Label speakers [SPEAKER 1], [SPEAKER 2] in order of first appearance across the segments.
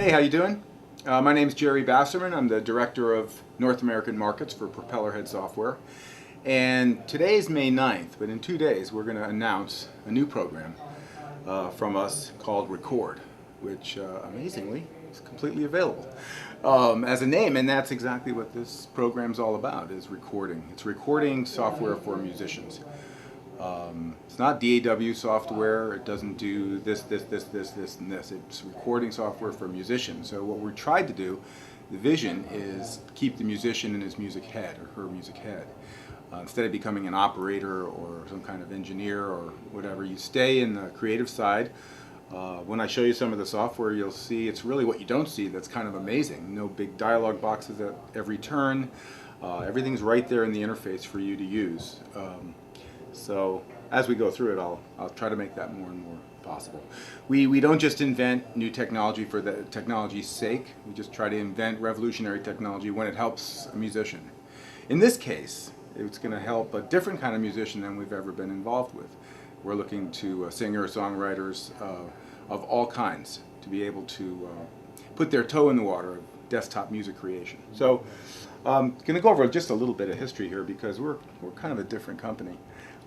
[SPEAKER 1] Hey, how you doing? My name is Gerry Bassermann. I'm the Director of North American Markets for Propellerhead Software. And today is May 9th, but in 2 days we're going to announce a new program from us called Record, which amazingly is completely available as a name, and that's exactly what this program's all about, is recording. It's recording software for musicians. It's not DAW software. It doesn't do this, and this. It's recording software for musicians. So what we tried to do, the vision, is keep the musician in his music head, or her music head. Instead of becoming an operator or some kind of engineer or whatever, you stay in the creative side. When I show you some of the software, you'll see it's really what you don't see that's kind of amazing. No big dialog boxes at every turn. Everything's right there in the interface for you to use. So as we go through it, I'll try to make that more and more possible. We don't just invent new technology for the technology's sake. We just try to invent revolutionary technology when it helps a musician. In this case, it's going to help a different kind of musician than we've ever been involved with. We're looking to singers, songwriters of all kinds to be able to put their toe in the water of desktop music creation. So I'm going to go over just a little bit of history here because we're kind of a different company.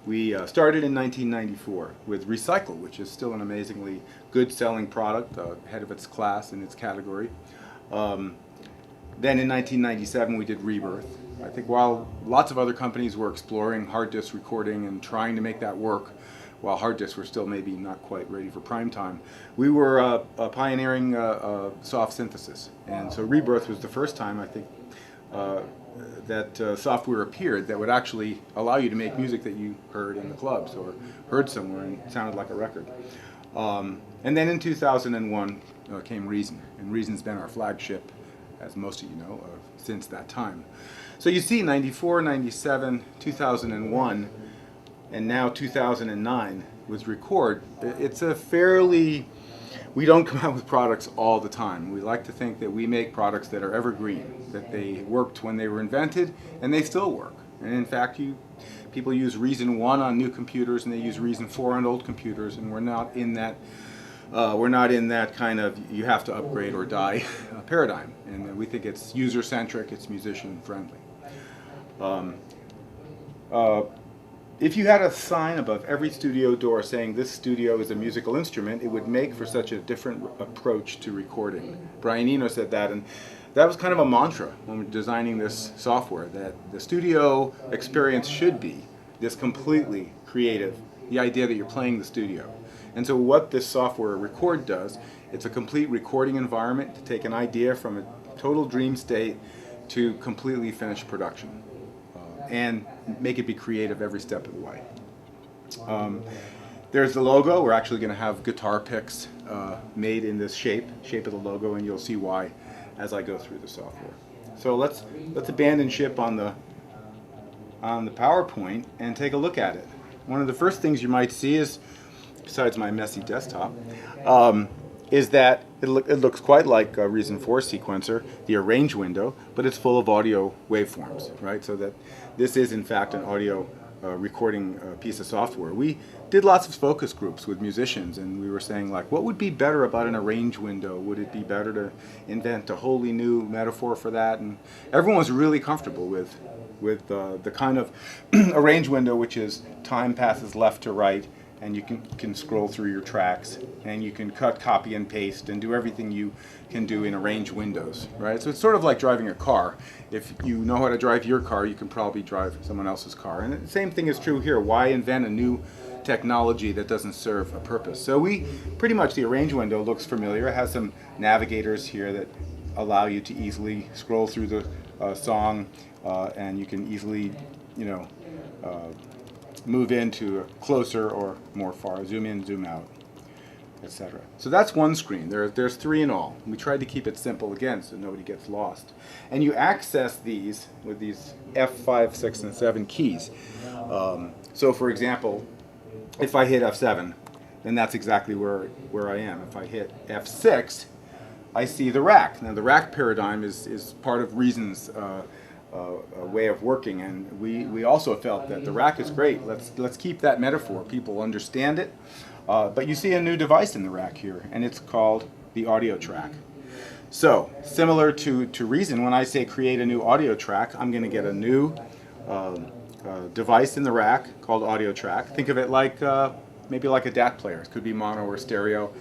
[SPEAKER 1] We started in 1994 with Recycle, which is still an amazingly good selling product, ahead of its class in its category. Then in 1997 we did Rebirth. I think while lots of other companies were exploring hard disk recording and trying to make that work, while hard disks were still maybe not quite ready for prime time, we were pioneering soft synthesis. And so Rebirth was the first time, I think, that software appeared that would actually allow you to make music that you heard in the clubs or heard somewhere and it sounded like a record. And then in 2001 came Reason, and Reason's been our flagship, as most of you know, since that time. So you see 94, 97, 2001, and now 2009 with Record. It's a fairly... We don't come out with products all the time. We like to think that we make products that are evergreen, that they worked when they were invented, and they still work. And in fact, people use Reason 1 on new computers, and they use Reason 4 on old computers, and we're not in that kind of you have to upgrade or die paradigm. And we think it's user-centric, it's musician-friendly. If you had a sign above every studio door saying this studio is a musical instrument, it would make for such a different approach to recording. Brian Eno said that, and that was kind of a mantra when we're designing this software, that the studio experience should be this completely creative, the idea that you're playing the studio. And so what this software Record does, it's a complete recording environment to take an idea from a total dream state to completely finished production. And make it be creative every step of the way. There's the logo. We're actually going to have guitar picks made in this shape of the logo, and you'll see why as I go through the software. So let's abandon ship on the PowerPoint and take a look at it. One of the first things you might see is, besides my messy desktop, is that it looks quite like a Reason 4 sequencer, the arrange window, but it's full of audio waveforms, right? So that this is in fact an audio recording piece of software. We did lots of focus groups with musicians, and we were saying, like, what would be better about an arrange window? Would it be better to invent a wholly new metaphor for that? And everyone was really comfortable with the kind of arrange window, which is time passes left to right, and you can scroll through your tracks, and you can cut, copy, and paste, and do everything you can do in arrange windows, right? So it's sort of like driving a car. If you know how to drive your car, you can probably drive someone else's car. And the same thing is true here. Why invent a new technology that doesn't serve a purpose? So pretty much the arrange window looks familiar. It has some navigators here that allow you to easily scroll through the song, and you can easily, move into closer or more far, zoom in, zoom out, etc. So that's one screen. There's three in all. We tried to keep it simple again so nobody gets lost. And you access these with these F5, 6, and 7 keys. So for example, if I hit F7, then that's exactly where I am. If I hit F6, I see the rack. Now the rack paradigm is part of Reason's way of working, and we also felt that the rack is great. Let's keep that metaphor. People understand it, but you see a new device in the rack here, and it's called the audio track. So, similar to Reason, when I say create a new audio track, I'm going to get a new device in the rack called audio track. Think of it like maybe like a DAT player. It could be mono or stereo,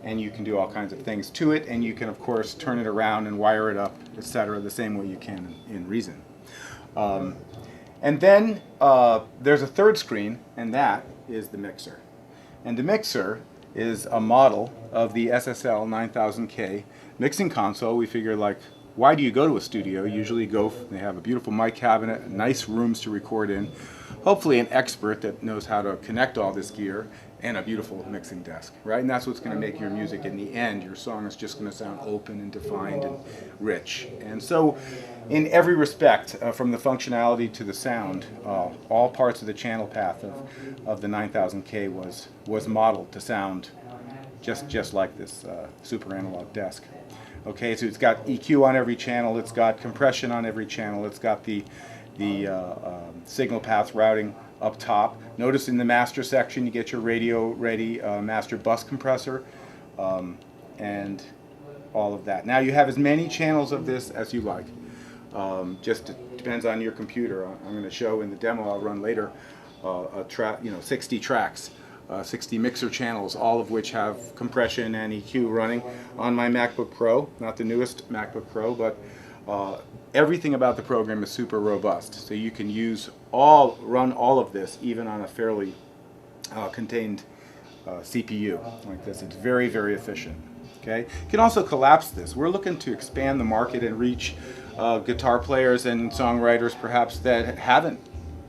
[SPEAKER 1] and you can do all kinds of things to it, and you can of course turn it around and wire it up, etc., the same way you can in Reason. And then there's a third screen, and that is the mixer. And the mixer is a model of the SSL 9000K mixing console. We figure, like, why do you go to a studio? Usually they have a beautiful mic cabinet, nice rooms to record in, hopefully an expert that knows how to connect all this gear, and a beautiful mixing desk, right? And that's what's going to make your music, in the end, your song is just going to sound open and defined and rich. And so in every respect, from the functionality to the sound, all parts of the channel path of the 9000K was modeled to sound just like this super analog desk. Okay, so it's got EQ on every channel, it's got compression on every channel, it's got the signal path routing up top. Notice in the master section you get your radio ready master bus compressor and all of that. Now you have as many channels of this as you like. Just depends on your computer. I'm going to show in the demo I'll run later a track, 60 tracks, 60 mixer channels, all of which have compression and EQ running on my MacBook Pro. Not the newest MacBook Pro, but everything about the program is super robust. So you can run all of this even on a fairly contained CPU like this. It's very, very efficient. Okay, you can also collapse this. We're looking to expand the market and reach guitar players and songwriters perhaps that haven't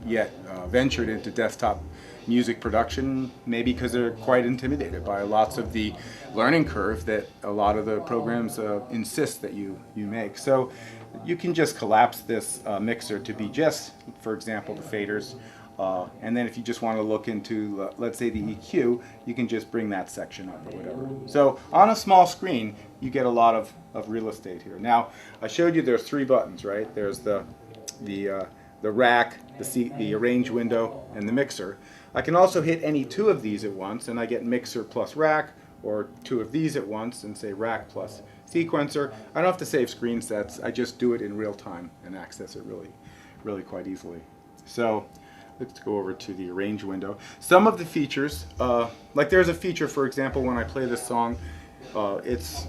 [SPEAKER 1] yet ventured into desktop music production, maybe because they're quite intimidated by lots of the learning curve that a lot of the programs insist that you make. So you can just collapse this mixer to be just, for example, the faders, and then if you just want to look into, let's say, the EQ, you can just bring that section up or whatever. So on a small screen, you get a lot of real estate here. Now, I showed you there's 3 buttons, right? There's the rack, the arrange window, and the mixer. I can also hit any 2 of these at once, and I get mixer plus rack, or 2 of these at once, and say rack plus sequencer. I don't have to save screen sets. I just do it in real time and access it really quite easily. So let's go over to the arrange window. Some of the features, like there's a feature, for example, when I play this song, it's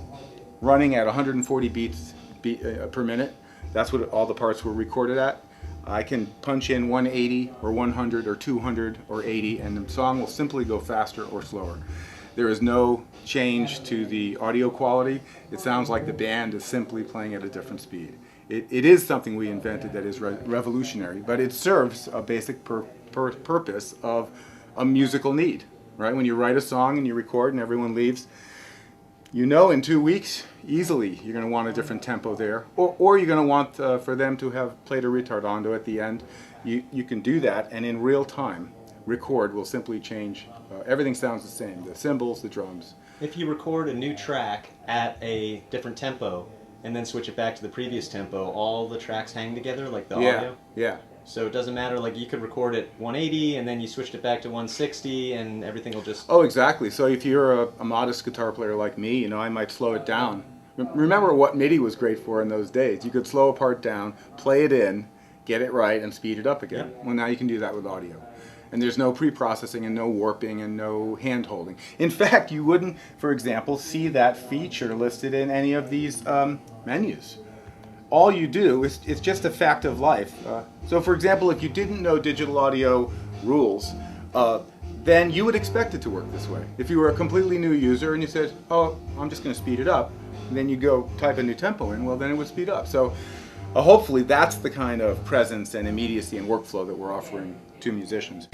[SPEAKER 1] running at 140 beats per minute. That's what all the parts were recorded at. I can punch in 180 or 100 or 200 or 80, and the song will simply go faster or slower. There is no change to the audio quality. It sounds like the band is simply playing at a different speed. It is something we invented that is revolutionary, but it serves a basic purpose of a musical need, right? When you write a song and you record and everyone leaves, you know in 2 weeks, easily, you're going to want a different tempo there. Or you're going to want for them to have played a retardando at the end. You can do that, and in real time, record will simply change. Everything sounds the same, the cymbals, the drums.
[SPEAKER 2] If you record a new track at a different tempo, and then switch it back to the previous tempo, all the tracks hang together, like the audio?
[SPEAKER 1] Yeah.
[SPEAKER 2] So it doesn't matter, like you could record at 180 and then you switched it back to 160 and everything will just...
[SPEAKER 1] Oh, exactly. So if you're a modest guitar player like me, I might slow it down. Remember what MIDI was great for in those days. You could slow a part down, play it in, get it right, and speed it up again.
[SPEAKER 2] Yeah.
[SPEAKER 1] Well, now you can do that with audio. And there's no pre-processing and no warping and no hand-holding. In fact, you wouldn't, for example, see that feature listed in any of these menus. All you do is it's just a fact of life. So for example, if you didn't know digital audio rules, then you would expect it to work this way. If you were a completely new user and you said, oh, I'm just going to speed it up, and then you go type a new tempo in, well, then it would speed up. So hopefully that's the kind of presence and immediacy and workflow that we're offering to musicians.